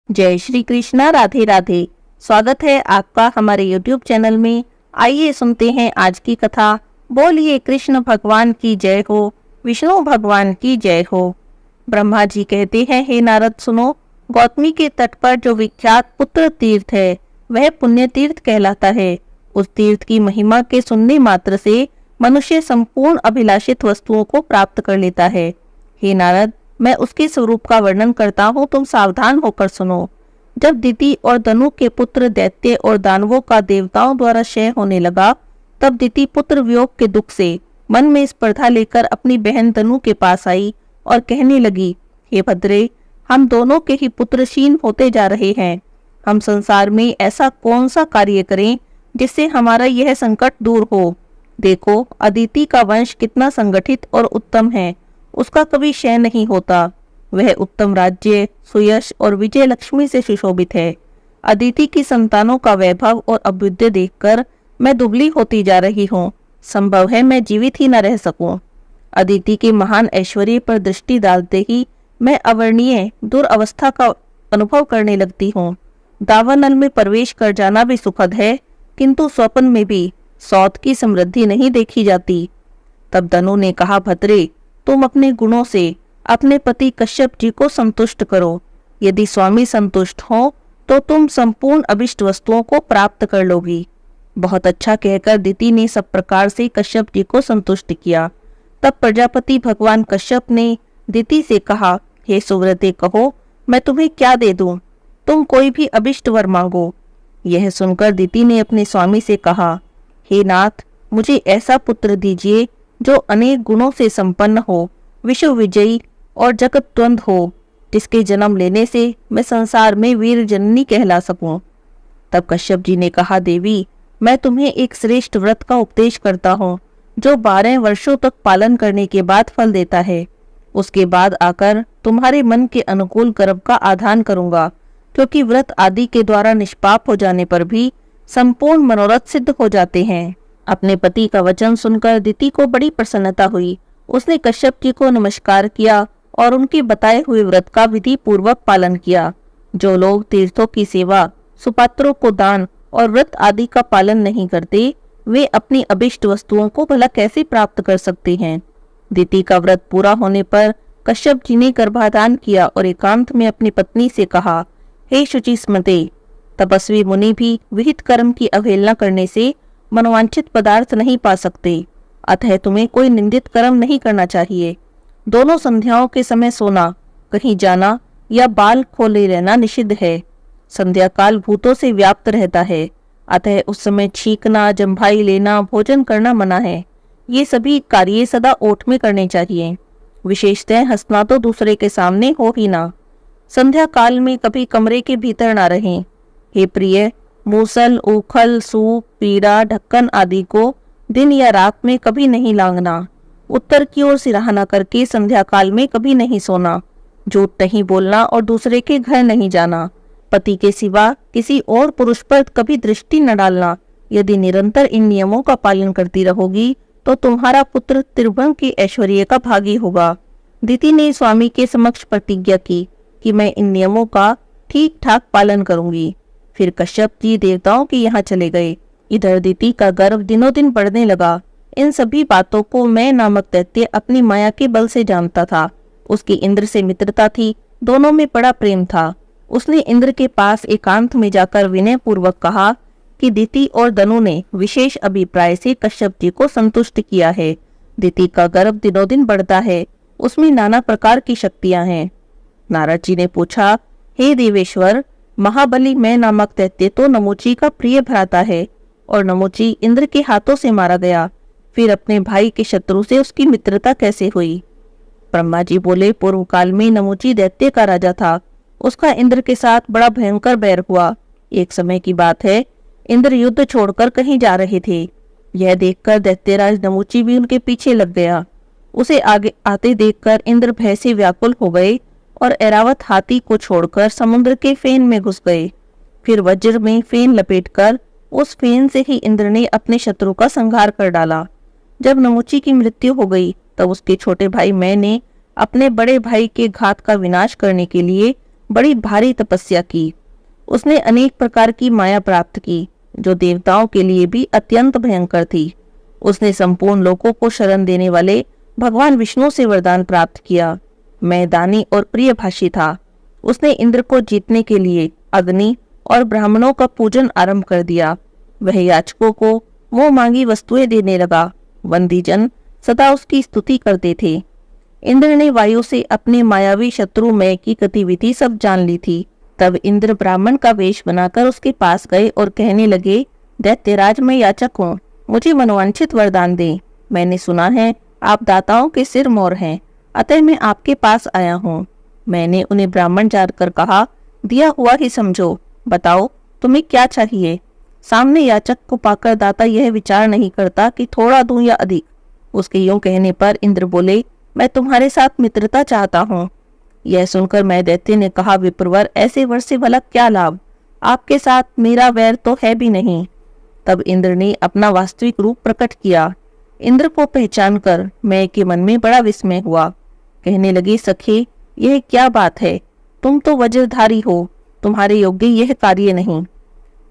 जय श्री कृष्णा। राधे राधे। स्वागत है आपका हमारे YouTube चैनल में। आइए सुनते हैं आज की कथा। बोलिए कृष्ण भगवान की जय हो, विष्णु भगवान की जय हो। ब्रह्मा जी कहते हैं, हे नारद सुनो, गौतमी के तट पर जो विख्यात पुत्र तीर्थ है वह पुण्य तीर्थ कहलाता है। उस तीर्थ की महिमा के सुनने मात्र से मनुष्य संपूर्ण अभिलाषित वस्तुओं को प्राप्त कर लेता है। हे नारद, मैं उसके स्वरूप का वर्णन करता हूँ, तुम सावधान होकर सुनो। जब दिति और दनु के पुत्र दैत्य और दानवों का देवताओं द्वारा क्षय होने लगा, तब दिति पुत्र वियोग के दुख से मन में स्पर्धा लेकर अपनी बहन दनु के पास आई और कहने लगी, हे भद्रे, हम दोनों के ही पुत्रहीन होते जा रहे हैं। हम संसार में ऐसा कौन सा कार्य करें जिससे हमारा यह संकट दूर हो। देखो, अदिति का वंश कितना संगठित और उत्तम है, उसका कभी क्षय नहीं होता। वह उत्तम राज्य, सुयश और विजय लक्ष्मी से सुशोभित है। अदिति की संतानों का वैभव और अभ्युदय देखकर मैं दुबली होती जा रही हूँ। संभव है मैं जीवित ही न रह सकूं। अदिति के महान ऐश्वर्य पर दृष्टि डालते ही मैं अवर्णीय दुर्अवस्था का अनुभव करने लगती हूँ। दावानल में प्रवेश कर जाना भी सुखद है, किंतु स्वप्न में भी सौत की समृद्धि नहीं देखी जाती। तब दनु ने कहा, भद्रे, तुम अपने गुणों से अपने पति कश्यप जी को संतुष्ट करो। यदि स्वामी संतुष्ट हो तो तुम संपूर्ण अभिष्ट वस्तुओं को प्राप्त कर लोगी। बहुत अच्छा कहकर दिति ने सब प्रकार से कश्यप जी को संतुष्ट किया। तब प्रजापति भगवान कश्यप ने दिति से कहा, हे सुव्रते, कहो मैं तुम्हें क्या दे दूं? तुम कोई भी अभिष्ट वर मांगो। यह सुनकर दिति ने अपने स्वामी से कहा, हे नाथ, मुझे ऐसा पुत्र दीजिए जो अनेक गुणों से संपन्न हो, विश्व विजयी और जगत द्वंद हो, जिसके जन्म लेने से मैं संसार में वीर जननी कहला सकूं। तब कश्यप जी ने कहा, देवी, मैं तुम्हें एक श्रेष्ठ व्रत का उपदेश करता हूँ जो 12 वर्षों तक पालन करने के बाद फल देता है। उसके बाद आकर तुम्हारे मन के अनुकूल कर्म का आधान करूंगा, क्योंकि व्रत आदि के द्वारा निष्पाप हो जाने पर भी संपूर्ण मनोरथ सिद्ध हो जाते हैं। अपने पति का वचन सुनकर दिति को बड़ी प्रसन्नता हुई। उसने कश्यप जी को नमस्कार किया और उनके बताए हुए व्रत का विधि पूर्वक पालन किया। जो लोग तीर्थों की सेवा, सुपात्रों को दान और व्रत आदि का पालन नहीं करते, वे अपनी अभिष्ट वस्तुओं को भला कैसे प्राप्त कर सकते हैं। दिति का व्रत पूरा होने पर कश्यप जी ने गर्भाधान किया और एकांत में अपनी पत्नी से कहा, हे शुचि स्मृते, तपस्वी मुनि भी विहित कर्म की अवहेलना करने से मनोवांछित पदार्थ नहीं पा सकते, अतः तुम्हें कोई निंदित कर्म नहीं करना चाहिए। दोनों संध्याओं के समय सोना, कहीं जाना या बाल खोले रहना निषिद्ध है। संध्या काल भूतों से व्याप्त रहता है, अतः उस समय छींकना, जम्भाई लेना, भोजन करना मना है। ये सभी कार्य सदा ओठ में करने चाहिए। विशेषतः हंसना तो दूसरे के सामने हो ही ना। संध्या काल में कभी कमरे के भीतर ना रहें। हे प्रिय, मूसल, ऊखल, सूप, पीड़ा, ढक्कन आदि को दिन या रात में कभी नहीं लांघना। उत्तर की ओर सिरहाना करके संध्या काल में कभी नहीं सोना। झूठ नहीं बोलना और दूसरे के घर नहीं जाना। पति के सिवा किसी और पुरुष पर कभी दृष्टि न डालना। यदि निरंतर इन नियमों का पालन करती रहोगी तो तुम्हारा पुत्र त्रिभुवन के ऐश्वर्य का भागी होगा। दिति ने स्वामी के समक्ष प्रतिज्ञा की कि मैं इन नियमों का ठीक ठाक पालन करूंगी। फिर कश्यप जी देवताओं के यहाँ चले गए। इधर दिति का गर्व दिनों दिन बढ़ने लगा। इन सभी बातों को मैं नामक दैत्य अपनी माया के बल से जानता था। उसकी इंद्र से मित्रता थी, दोनों में बड़ा प्रेम था। उसने इंद्र के पास एकांत में जाकर विनय पूर्वक कहा कि दिति और दनु ने विशेष अभिप्राय से कश्यप जी को संतुष्ट किया है। दिति का गर्व दिनों दिन बढ़ता है, उसमें नाना प्रकार की शक्तियां हैं। नारद जी ने पूछा, हे देवेश्वर, महाबली मैं नामक दैत्य तो नमोची का प्रिय भ्राता है और नमोची इंद्र के हाथों से मारा गया, फिर अपने भाई के शत्रु से उसकी मित्रता कैसे हुई? ब्रह्मा जी बोले, पूर्व काल में नमोची दैत्य का राजा था। उसका इंद्र के साथ बड़ा भयंकर बैर हुआ। एक समय की बात है, इंद्र युद्ध छोड़कर कहीं जा रहे थे। यह देखकर दैत्यराज नमोची भी उनके पीछे लग गया। उसे आगे आते देखकर इंद्र भय से व्याकुल हो गए और ऐरावत हाथी को छोड़कर समुद्र के फेन में घुस गए। फिर वज्र में फेन लपेटकर उस फेन से ही इंद्र ने अपने शत्रु का संहार कर डाला। जब नमोची की मृत्यु हो गई तब उसके छोटे भाई मैं ने अपने बड़े भाई के घात का विनाश करने के लिए बड़ी भारी तपस्या की। उसने अनेक प्रकार की माया प्राप्त की जो देवताओं के लिए भी अत्यंत भयंकर थी। उसने संपूर्ण लोकों को शरण देने वाले भगवान विष्णु से वरदान प्राप्त किया। मैं दानी और प्रियभाषी था। उसने इंद्र को जीतने के लिए अग्नि और ब्राह्मणों का पूजन आरंभ कर दिया। वह याचकों को वो मांगी वस्तुएं देने लगा। वंदीजन सदा उसकी स्तुति करते थे। इंद्र ने वायु से अपने मायावी शत्रु मय की गतिविधि सब जान ली थी। तब इंद्र ब्राह्मण का वेश बनाकर उसके पास गए और कहने लगे, दैत्यराज, मैं याचक हूँ, मुझे मनोवांछित वरदान दें। मैंने सुना है आप दाताओं के सिर मोर हैं, अतः मैं आपके पास आया हूँ। मैंने उन्हें ब्राह्मण जानकर कहा, दिया हुआ ही समझो, बताओ तुम्हें क्या चाहिए। सामने याचक को पाकर दाता यह विचार नहीं करता कि थोड़ा दूं या अधिक। उसके यूं कहने पर इंद्र बोले, मैं तुम्हारे साथ मित्रता चाहता हूँ। यह सुनकर मैं दैत्य ने कहा, विप्रवर, ऐसे वर से भला क्या लाभ, आपके साथ मेरा वैर तो है भी नहीं। तब इंद्र ने अपना वास्तविक रूप प्रकट किया। इंद्र को पहचान कर मैं के मन में बड़ा विस्मय हुआ। कहने लगे, सखे, यह क्या बात है, तुम तो वज्रधारी हो, तुम्हारे योग्य यह कार्य नहीं।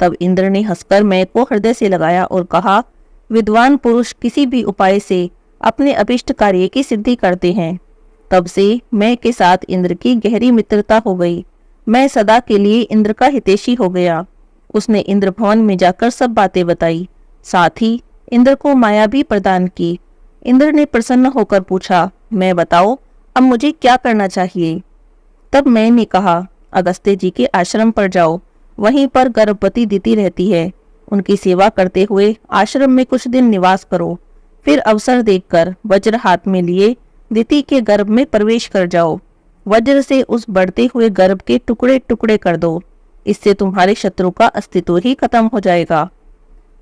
तब इंद्र ने हंसकर मैं को हृदय से लगाया और कहा, विद्वान पुरुष किसी भी उपाय से अपने अभिष्ट कार्य की सिद्धि करते हैं। तब से मैं के साथ इंद्र की गहरी मित्रता हो गई। मैं सदा के लिए इंद्र का हितैषी हो गया। उसने इंद्र भवन में जाकर सब बातें बताई, साथ ही इंद्र को माया भी प्रदान की। इंद्र ने प्रसन्न होकर पूछा, मैं बताओ अब मुझे क्या करना चाहिए। तब मैंने कहा, अगस्त्य जी के आश्रम पर जाओ, वहीं पर गर्भवती दिति रहती है, उनकी सेवा करते हुए आश्रम में कुछ दिन निवास करो। फिर अवसर देखकर वज्र हाथ में लिए दिति के गर्भ में प्रवेश कर जाओ। वज्र से उस बढ़ते हुए गर्भ के टुकड़े टुकड़े कर दो, इससे तुम्हारे शत्रु का अस्तित्व ही खत्म हो जाएगा।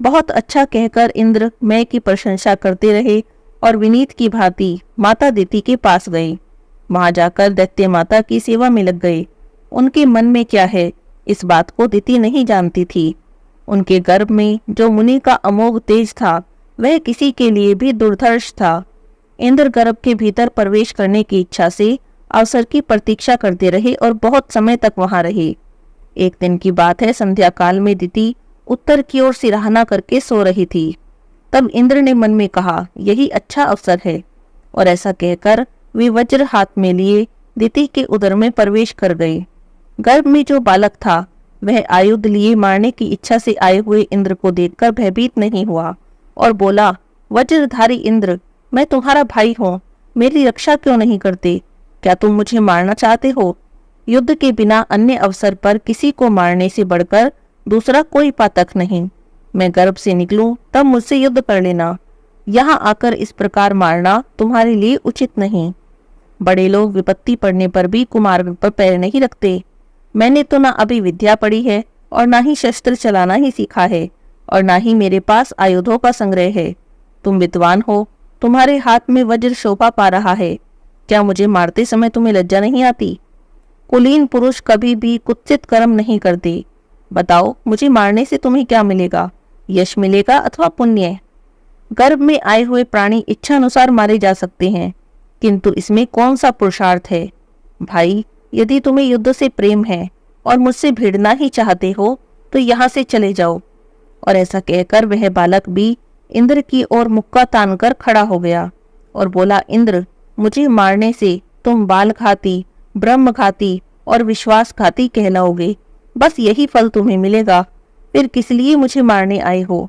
बहुत अच्छा कहकर इंद्र मैं की प्रशंसा करते रहे और विनीत की भांति माता दिति के पास गए। वहां जाकर दैत्य माता की सेवा में लग गए। उनके मन में क्या है इस बात को दिति नहीं जानती थी। उनके गर्भ में जो मुनि का अमोघ तेज था वह किसी के लिए भी दुर्धर्ष था। इंद्र गर्भ के भीतर प्रवेश करने की इच्छा से अवसर की प्रतीक्षा करते रहे और बहुत समय तक वहां रहे। एक दिन की बात है, संध्या काल में दिति उत्तर की ओर सिरहाना करके सो रही थी। तब इंद्र ने मन में कहा, यही अच्छा अवसर है, और ऐसा कहकर वे वज्र हाथ में लिए दिति के उदर में प्रवेश कर गए। गर्भ में जो बालक था वह आयुध लिए मारने की इच्छा से आए हुए इंद्र को देखकर भयभीत नहीं हुआ और बोला, वज्रधारी इंद्र, मैं तुम्हारा भाई हूँ, मेरी रक्षा क्यों नहीं करते? क्या तुम मुझे मारना चाहते हो? युद्ध के बिना अन्य अवसर पर किसी को मारने से बढ़कर दूसरा कोई पातक नहीं। मैं गर्भ से निकलूं तब मुझसे युद्ध कर लेना। यहाँ आकर इस प्रकार मारना तुम्हारे लिए उचित नहीं। बड़े लोग विपत्ति पड़ने पर भी कुमार्ग पर पैर नहीं रखते। मैंने तो ना अभी विद्या पढ़ी है और ना ही शस्त्र चलाना ही सीखा है और ना ही मेरे पास आयुधों का संग्रह है। तुम विद्वान हो, तुम्हारे हाथ में वज्र शोभा पा रहा है, क्या मुझे मारते समय तुम्हें लज्जा नहीं आती? कुलीन पुरुष कभी भी कुत्सित कर्म नहीं करते। बताओ मुझे मारने से तुम्हें क्या मिलेगा, यश मिलेगा अथवा पुण्य? गर्भ में आए हुए प्राणी इच्छा अनुसार मारे जा सकते हैं, किंतु इसमें कौन सा पुरुषार्थ है? भाई, यदि तुम्हें युद्ध से प्रेम है और मुझसे भिड़ना ही चाहते हो तो यहाँ से चले जाओ। और ऐसा कहकर वह बालक भी इंद्र की ओर मुक्का तानकर खड़ा हो गया और बोला, इंद्र, मुझे मारने से तुम बालघाती, ब्रह्मघाती और विश्वासघाती कहलाओगे। बस यही फल तुम्हें मिलेगा। फिर किस लिए मुझे मारने आए हो?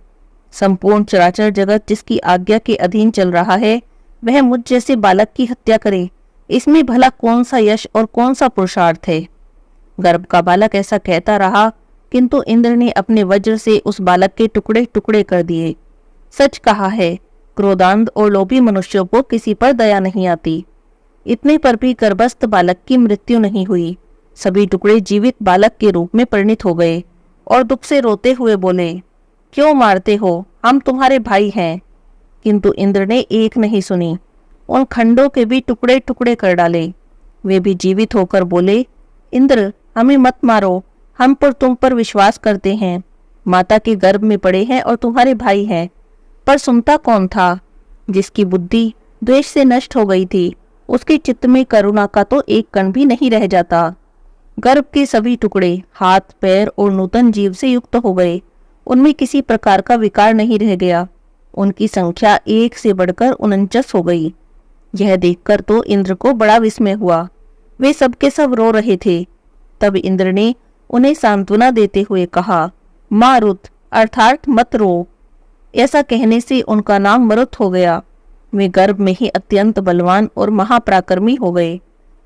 संपूर्ण चराचर जगत जिसकी आज्ञा के अधीन चल रहा है वह मुझ जैसे बालक की हत्या करे, इसमें भला कौन सा यश और कौन सा पुरुषार्थ है? गर्भ का बालक ऐसा कहता रहा, किंतु इंद्र ने अपने वज्र से उस बालक के टुकड़े टुकड़े कर दिए। सच कहा है, क्रोधांध और लोभी मनुष्यों को किसी पर दया नहीं आती। इतने पर भी गर्भस्थ बालक की मृत्यु नहीं हुई। सभी टुकड़े जीवित बालक के रूप में परिणित हो गए और दुख से रोते हुए बोले, क्यों मारते हो? हम तुम्हारे भाई हैं। किंतु इंद्र ने एक नहीं सुनी, उन खंडों के भी टुकड़े टुकड़े कर डाले। वे भी जीवित होकर बोले, इंद्र, हमें मत मारो, हम पर तुम पर विश्वास करते हैं, माता के गर्भ में पड़े हैं और तुम्हारे भाई हैं। पर सुनता कौन था? जिसकी बुद्धि द्वेष से नष्ट हो गई थी, उसके चित्त में करुणा का तो एक कण भी नहीं रह जाता। गर्भ के सभी टुकड़े हाथ, पैर और नूतन जीव से युक्त हो गए। उनमें किसी प्रकार का विकार नहीं रह गया। उनकी संख्या 1 से बढ़कर 49 हो गई। यह देखकर तो इंद्र को बड़ा विस्मय हुआ। वे सब के सब रो रहे थे। तब इंद्र ने उन्हें सांत्वना देते हुए कहा, मारुत अर्थात मत रो। ऐसा कहने से उनका नाम मरुत हो गया। वे गर्भ में ही अत्यंत बलवान और महापराक्रमी हो गए।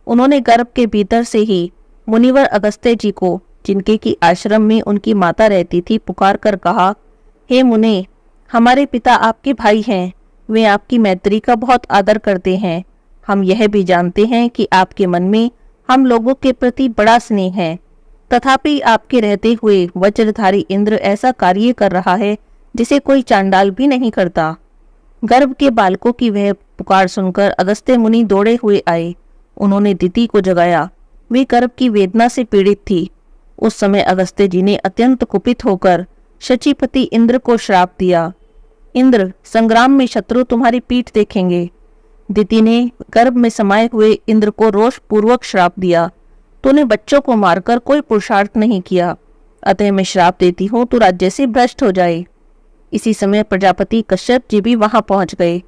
उन्होंने गर्भ के भीतर से ही मुनिवर अगस्त्य जी को, जिनके की आश्रम में उनकी माता रहती थी, पुकार कर कहा, हे मुने, हमारे पिता आपके भाई हैं। वे आपकी मैत्री का बहुत आदर करते हैं। हम यह भी जानते हैं कि आपके मन में हम लोगों के प्रति बड़ा स्नेह है। तथापि आपके रहते हुए वज्रधारी इंद्र ऐसा कार्य कर रहा है जिसे कोई चांडाल भी नहीं करता। गर्भ के बालकों की वह पुकार सुनकर अगस्त्य मुनि दौड़े हुए आए। उन्होंने दिति को जगाया। वे गर्भ की वेदना से पीड़ित थी। उस समय अगस्त्य जी ने अत्यंत कुपित होकर शचीपति इंद्र को श्राप दिया। इंद्र, संग्राम में शत्रु तुम्हारी पीठ देखेंगे। दिति ने गर्भ में समाये हुए इंद्र को रोष पूर्वक श्राप दिया। तूने बच्चों को मारकर कोई पुरुषार्थ नहीं किया, अतः मैं श्राप देती हूँ तू राज्य से भ्रष्ट हो जाए। इसी समय प्रजापति कश्यप जी भी वहां पहुंच गए।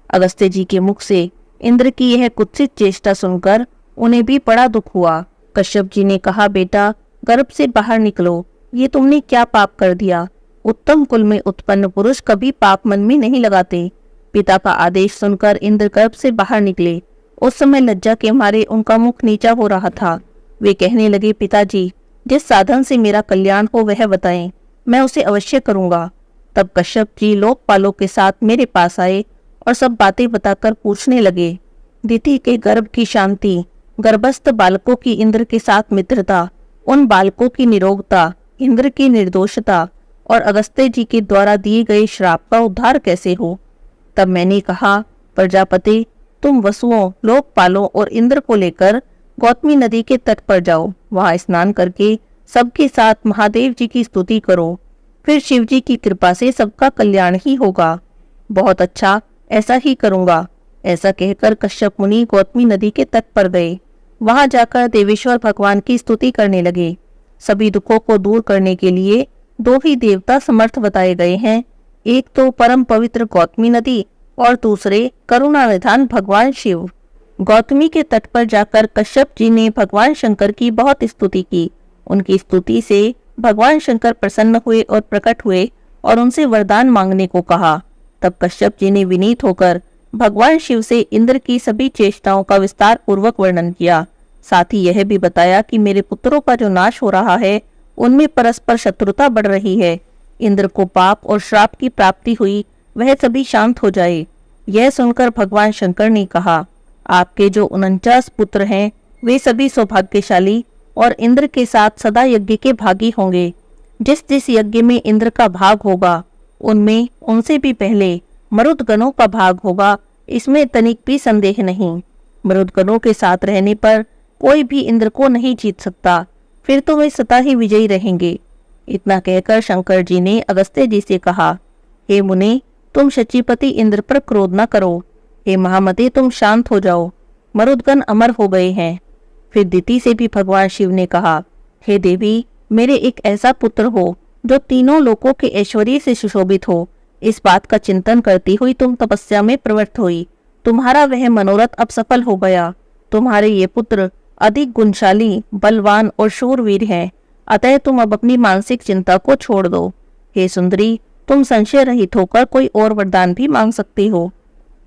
अगस्त्य जी के मुख से इंद्र की यह कुत्सित चेष्टा सुनकर उन्हें भी बड़ा दुख हुआ। कश्यप जी ने कहा, बेटा, गर्भ से बाहर निकलो। ये तुमने क्या पाप कर दिया? उत्तम कुल में उत्पन्न पुरुष कभी पाप मन में नहीं लगाते। पिता का आदेश सुनकर इंद्र गर्भ से बाहर निकले। उस समय लज्जा के मारे उनका मुख नीचा हो रहा था। वे कहने लगे, पिताजी, जिस साधन से मेरा कल्याण हो वह बताएं, मैं उसे अवश्य करूंगा। तब कश्यप जी लोकपालों के साथ मेरे पास आए और सब बातें बताकर पूछने लगे। दिति के गर्भ की शांति, गर्भस्थ बालकों की इंद्र के साथ मित्रता, उन बालकों की निरोगता, इंद्र की निर्दोषता और अगस्त्य जी के द्वारा दिए गए श्राप का उद्धार कैसे हो। तब मैंने कहा, प्रजापति, तुम वसुओं, लोकपालों और इंद्र को लेकर गौतमी नदी के तट पर जाओ। वहां स्नान करके सबके साथ महादेव जी की स्तुति करो। फिर शिव जी की कृपा से सबका कल्याण ही होगा। बहुत अच्छा, ऐसा ही करूंगा। ऐसा कहकर कश्यप मुनि गौतमी नदी के तट पर गए। वहां जाकर देवेश्वर भगवान की स्तुति करने लगे। सभी दुखों को दूर करने के लिए 2 ही देवता समर्थ बताए गए हैं। एक तो परम पवित्र गौतमी नदी और दूसरे करुणा निधान भगवान शिव। गौतमी के तट पर जाकर कश्यप जी ने भगवान शंकर की बहुत स्तुति की। उनकी स्तुति से भगवान शंकर प्रसन्न हुए और प्रकट हुए और उनसे वरदान मांगने को कहा। तब कश्यप जी ने विनीत होकर भगवान शिव से इंद्र की सभी चेष्टाओं का विस्तार पूर्वक वर्णन किया। साथ ही यह भी बताया कि मेरे पुत्रों का जो नाश हो रहा है, उनमें परस्पर शत्रुता बढ़ रही है। इंद्र को पाप और श्राप की प्राप्ति हुई, वह सभी शांत हो जाए। यह सुनकर भगवान शंकर ने कहा, आपके जो 49 पुत्र हैं, वे सभी सौभाग्यशाली और इंद्र के साथ सदा यज्ञ के भागी होंगे। जिस जिस यज्ञ में इंद्र का भाग होगा, उनमें उनसे भी पहले मरुदगणों का भाग होगा, इसमें तनिक भी संदेह नहीं। मरुदगणों के साथ रहने पर कोई भी इंद्र को नहीं जीत सकता, फिर तो वे सदा ही विजयी रहेंगे। इतना कहकर शंकर जी ने अगस्त्य जी से कहा, हे मुने, तुम शचीपति इंद्र पर क्रोध न करो। हे महामते, तुम शांत हो जाओ। मरुदगण अमर हो गए हैं। फिर दिति से भी भगवान शिव ने कहा, हे देवी, मेरे एक ऐसा पुत्र हो जो तीनों लोकों के ऐश्वर्य से सुशोभित हो। इस बात का चिंतन करती हुई तुम तपस्या में प्रवृत्त हुई। तुम्हारा वह मनोरथ अब सफल हो गया। तुम्हारे ये पुत्र अधिक गुणशाली, बलवान और शूरवीर हैं। अतः तुम अब अपनी मानसिक चिंता को छोड़ दो। हे सुंदरी, तुम संशय रहित होकर कोई और वरदान भी मांग सकती हो।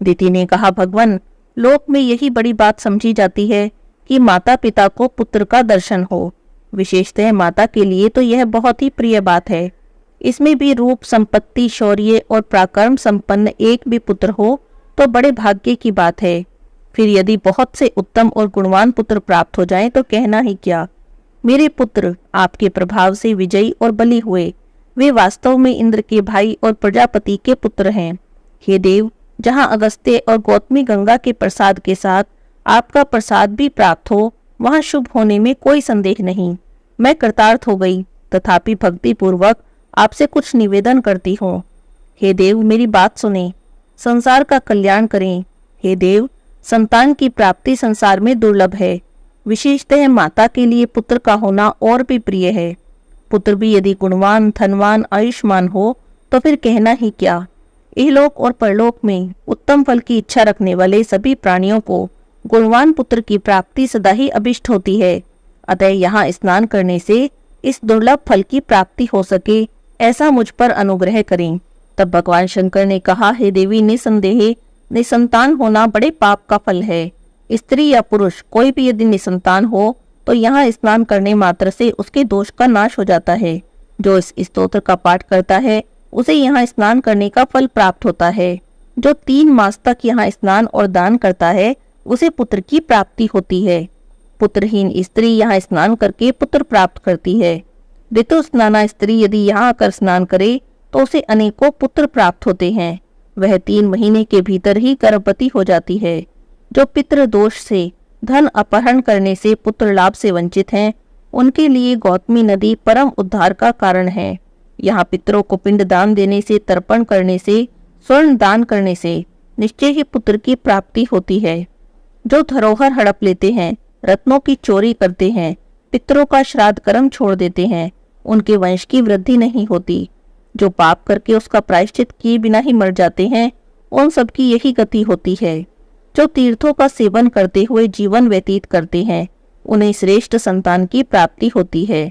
दिति ने कहा, भगवान, लोक में यही बड़ी बात समझी जाती है कि माता पिता को पुत्र का दर्शन हो। विशेषतः माता के लिए तो यह बहुत ही प्रिय बात है। इसमें भी रूप, संपत्ति, शौर्य और पराक्रम संपन्न एक भी पुत्र हो तो बड़े भाग्य की बात है। फिर यदि बहुत से उत्तम और गुणवान पुत्र प्राप्त हो जाएं तो कहना ही क्या। मेरे पुत्र आपके प्रभाव से विजयी और बली हुए। वे वास्तव में इंद्र के भाई और प्रजापति के पुत्र हैं। हे देव, जहाँ अगस्त्य और गौतमी गंगा के प्रसाद के साथ आपका प्रसाद भी प्राप्त हो, वहाँ शुभ होने में कोई संदेह नहीं। मैं कृतार्थ हो गई, तथापि भक्ति पूर्वक आपसे कुछ निवेदन करती हूँ। हे देव, मेरी बात सुने, संसार का कल्याण करें। हे देव, संतान की प्राप्ति संसार में दुर्लभ है। विशेषतः माता के लिए पुत्र का होना और भी प्रिय है। पुत्र भी यदि गुणवान, धनवान, आयुष्मान हो तो फिर कहना ही क्या। इहलोक और परलोक में उत्तम फल की इच्छा रखने वाले सभी प्राणियों को गुणवान पुत्र की प्राप्ति सदा ही अभिष्ट होती है। अतः यहाँ स्नान करने से इस दुर्लभ फल की प्राप्ति हो सके, ऐसा मुझ पर अनुग्रह करें। तब भगवान शंकर ने कहा, हे देवी, निसंदेह निसंतान होना बड़े पाप का फल है। स्त्री या पुरुष कोई भी यदि निसंतान हो तो यहाँ स्नान करने मात्र से उसके दोष का नाश हो जाता है। जो इस स्तोत्र का पाठ करता है उसे यहाँ स्नान करने का फल प्राप्त होता है। जो 3 मास तक यहाँ स्नान और दान करता है उसे पुत्र की प्राप्ति होती है। पुत्रहीन स्त्री यहाँ स्नान करके पुत्र प्राप्त करती है। ऋतु स्नाना स्त्री यदि यहाँ आकर स्नान करे तो उसे अनेकों पुत्र प्राप्त होते हैं। वह 3 महीने के भीतर ही गर्भवती हो जाती है। जो पितृ दोष से, धन अपहरण करने से, पुत्र लाभ से वंचित हैं, उनके लिए गौतमी नदी परम उद्धार का कारण है। यहाँ पितरों को पिंड दान देने से, तर्पण करने से, स्वर्ण दान करने से निश्चय ही पुत्र की प्राप्ति होती है। जो धरोहर हड़प लेते हैं, रत्नों की चोरी करते हैं, पितरों का श्राद्ध कर्म छोड़ देते हैं, उनके वंश की वृद्धि नहीं होती। जो पाप करके उसका प्रायश्चित किए बिना ही मर जाते हैं, उन सबकी यही गति होती है। जो तीर्थों का सेवन करते हुए जीवन व्यतीत करते हैं, उन्हें श्रेष्ठ संतान की प्राप्ति होती है।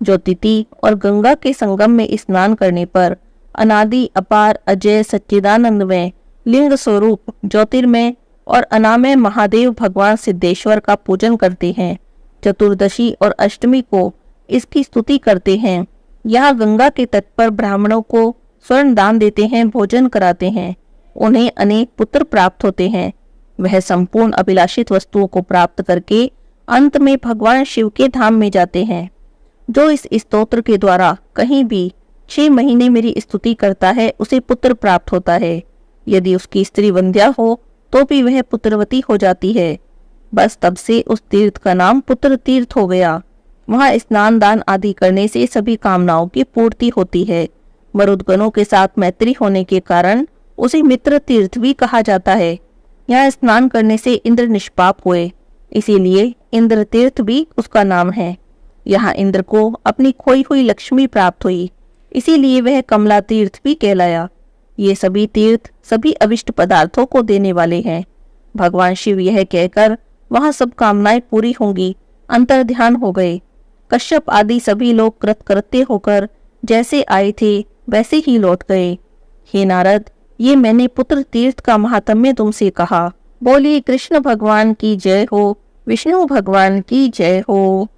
जो तिथि और गंगा के संगम में स्नान करने पर अनादि, अपार, अजय, सच्चिदानंदमय, लिंग स्वरूप, ज्योतिर्मय और अनामय महादेव भगवान सिद्धेश्वर का पूजन करते हैं, चतुर्दशी और अष्टमी को इसकी स्तुति करते हैं, यहाँ गंगा के तट पर ब्राह्मणों को स्वर्ण दान देते हैं, भोजन कराते हैं, उन्हें अनेक पुत्र प्राप्त होते हैं। वह संपूर्ण अभिलाषित वस्तुओं को प्राप्त करके अंत में भगवान शिव के धाम में जाते हैं। जो इस स्तोत्र के द्वारा कहीं भी 6 महीने मेरी स्तुति करता है उसे पुत्र प्राप्त होता है। यदि उसकी स्त्री वंध्या हो तो भी वह पुत्रवती हो जाती है। बस तब से उस तीर्थ का नाम पुत्र तीर्थ हो गया। वहाँ स्नान दान आदि करने से सभी कामनाओं की पूर्ति होती है। मरुदगणों के साथ मैत्री होने के कारण उसे मित्र तीर्थ भी कहा जाता है। यहाँ स्नान करने से इंद्र निष्पाप हुए, इसीलिए इंद्र तीर्थ भी उसका नाम है। यहाँ इंद्र को अपनी खोई हुई लक्ष्मी प्राप्त हुई, इसीलिए वह कमला तीर्थ भी कहलाया। ये सभी तीर्थ सभी अविष्ट पदार्थों को देने वाले हैं। भगवान शिव यह कहकर वहाँ सब कामनाएं पूरी होंगी अंतर ध्यान हो गए। कश्यप आदि सभी लोग कृतकृत्य होकर जैसे आए थे वैसे ही लौट गए। हे नारद, ये मैंने पुत्र तीर्थ का महात्म्य तुमसे कहा। बोलिए कृष्ण भगवान की जय हो, विष्णु भगवान की जय हो।